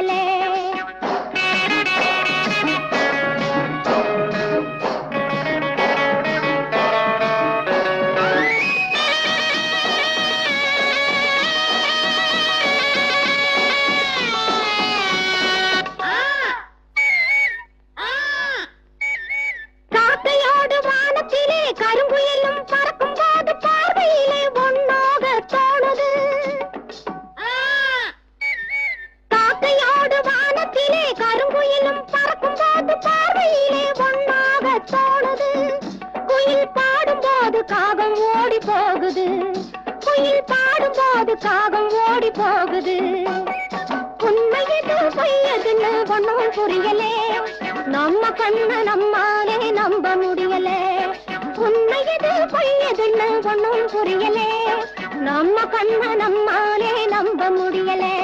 புரியலே. காக்கையோடு வானத்திலே கருங்குயிலும் பறக்கும் போது பார்வையிலே ஒன்னாக தோணுது. காக்கையோடு வானத்திலே கருங்குயிலும் பறக்கும் போது பார்வையிலே ஒன்னாக தோணுது. குயில் பாடும் போது காகம் ஓடி போகுது. குயில் பாடும் போது காகம் ஓடி போகுது. உண்மை எது பொய்யதுன்னு ஒண்ணும் புரியலே. நம்ம கண்ண நம்மாலே நம்ப முடியலே. உண்மை எது பொய்யதுன்னு ஒண்ணும் புரியலே. நம்ம கண்ண நம்மாலே நம்ப முடியலே.